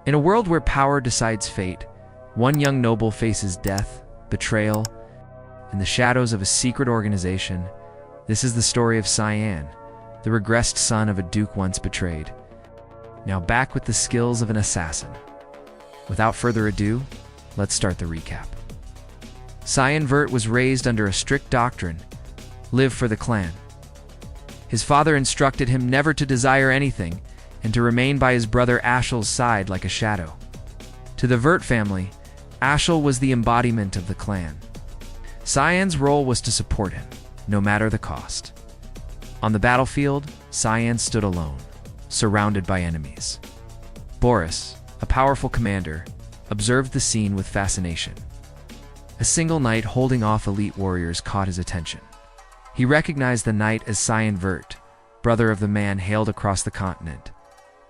In a world where power decides fate, one young noble faces death, betrayal, and the shadows of a secret organization. This is the story of Cyan, the regressed son of a duke once betrayed, now back with the skills of an assassin. Without further ado, let's start the recap. Cyan Vert was raised under a strict doctrine: live for the clan. His father instructed him never to desire anything and to remain by his brother Ashel's side like a shadow. To the Vert family, Ashel was the embodiment of the clan. Cyan's role was to support him, no matter the cost. On the battlefield, Cyan stood alone, surrounded by enemies. Boris, a powerful commander, observed the scene with fascination. A single knight holding off elite warriors caught his attention. He recognized the knight as Cyan Vert, brother of the man hailed across the continent.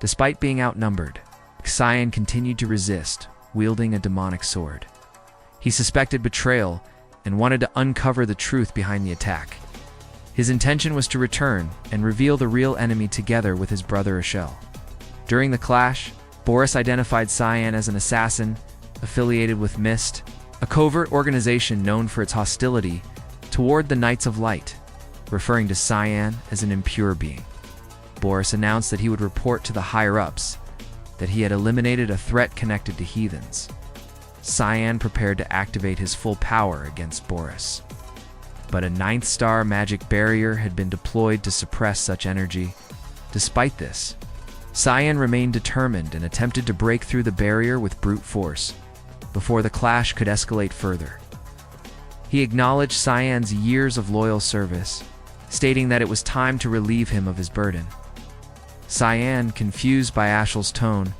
Despite being outnumbered, Cyan continued to resist, wielding a demonic sword. He suspected betrayal and wanted to uncover the truth behind the attack. His intention was to return and reveal the real enemy together with his brother Ashel. During the clash, Boris identified Cyan as an assassin affiliated with Mist, a covert organization known for its hostility toward the Knights of Light, referring to Cyan as an impure being. Boris announced that he would report to the higher-ups that he had eliminated a threat connected to heathens. Cyan prepared to activate his full power against Boris. But a 9th star magic barrier had been deployed to suppress such energy. Despite this, Cyan remained determined and attempted to break through the barrier with brute force before the clash could escalate further. He acknowledged Cyan's years of loyal service, stating that it was time to relieve him of his burden. Cyan, confused by Ashel's tone,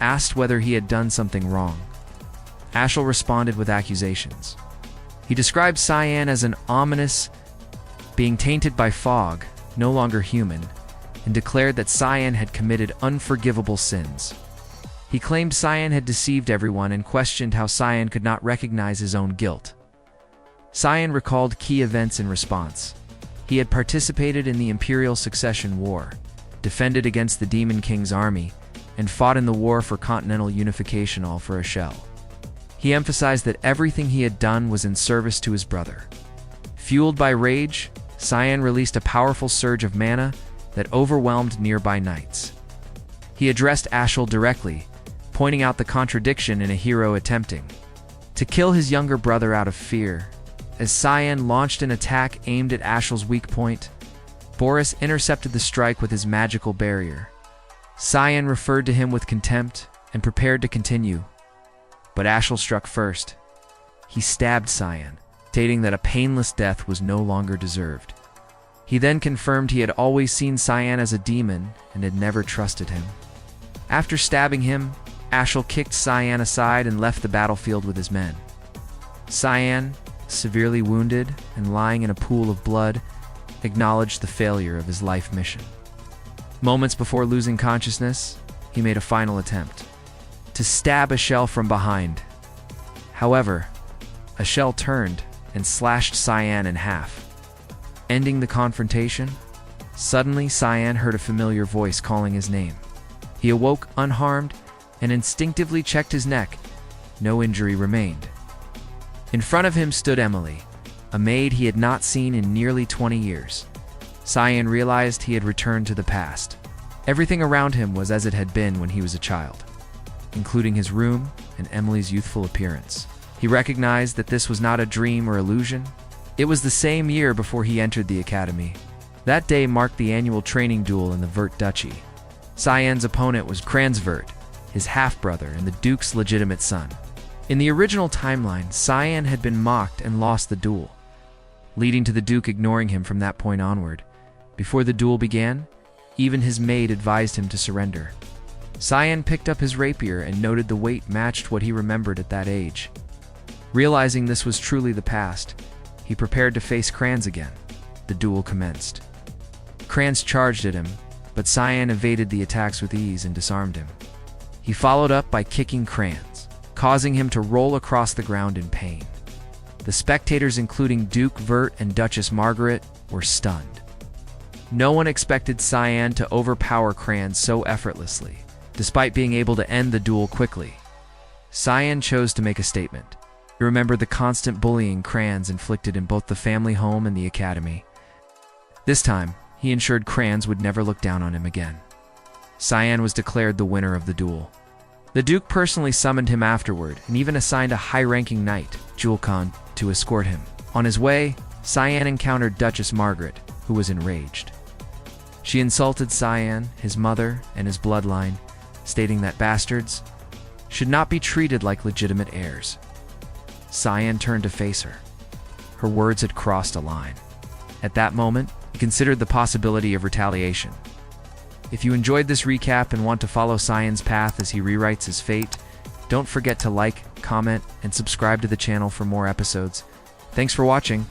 asked whether he had done something wrong. Ashel responded with accusations. He described Cyan as an ominous being tainted by fog, no longer human, and declared that Cyan had committed unforgivable sins. He claimed Cyan had deceived everyone and questioned how Cyan could not recognize his own guilt. Cyan recalled key events in response. He had participated in the Imperial Succession War, defended against the Demon King's army, and fought in the war for continental unification, all for Ashel. He emphasized that everything he had done was in service to his brother. Fueled by rage, Cyan released a powerful surge of mana that overwhelmed nearby knights. He addressed Ashel directly, pointing out the contradiction in a hero attempting to kill his younger brother out of fear. As Cyan launched an attack aimed at Ashel's weak point, Boris intercepted the strike with his magical barrier. Cyan referred to him with contempt and prepared to continue, but Ashel struck first. He stabbed Cyan, stating that a painless death was no longer deserved. He then confirmed he had always seen Cyan as a demon and had never trusted him. After stabbing him, Ashel kicked Cyan aside and left the battlefield with his men. Cyan, severely wounded and lying in a pool of blood, acknowledged the failure of his life mission. Moments before losing consciousness, he made a final attempt to stab Ashel from behind. However, Ashel turned and slashed Cyan in half. Ending the confrontation, suddenly Cyan heard a familiar voice calling his name. He awoke unharmed and instinctively checked his neck. No injury remained. In front of him stood Emily, a maid he had not seen in nearly 20 years. Cyan realized he had returned to the past. Everything around him was as it had been when he was a child, including his room and Emily's youthful appearance. He recognized that this was not a dream or illusion. It was the same year before he entered the academy. That day marked the annual training duel in the Vert Duchy. Cyan's opponent was Vert, his half-brother and the Duke's legitimate son. In the original timeline, Cyan had been mocked and lost the duel, leading to the Duke ignoring him from that point onward. Before the duel began, even his maid advised him to surrender. Cyan picked up his rapier and noted the weight matched what he remembered at that age. Realizing this was truly the past, he prepared to face Kranz again. The duel commenced. Kranz charged at him, but Cyan evaded the attacks with ease and disarmed him. He followed up by kicking Kranz, causing him to roll across the ground in pain. The spectators, including Duke Vert and Duchess Margaret, were stunned. No one expected Cyan to overpower Kranz so effortlessly. despite being able to end the duel quickly. Cyan chose to make a statement. He remembered the constant bullying Kranz inflicted in both the family home and the academy. This time, he ensured Kranz would never look down on him again. Cyan was declared the winner of the duel. The Duke personally summoned him afterward and even assigned a high-ranking knight, Julkan, to escort him. On his way, Cyan encountered Duchess Margaret, who was enraged. She insulted Cyan, his mother, and his bloodline, stating that bastards should not be treated like legitimate heirs. Cyan turned to face her. Her words had crossed a line. At that moment, he considered the possibility of retaliation. If you enjoyed this recap and want to follow Cyan's path as he rewrites his fate, don't forget to like, comment, and subscribe to the channel for more episodes. Thanks for watching.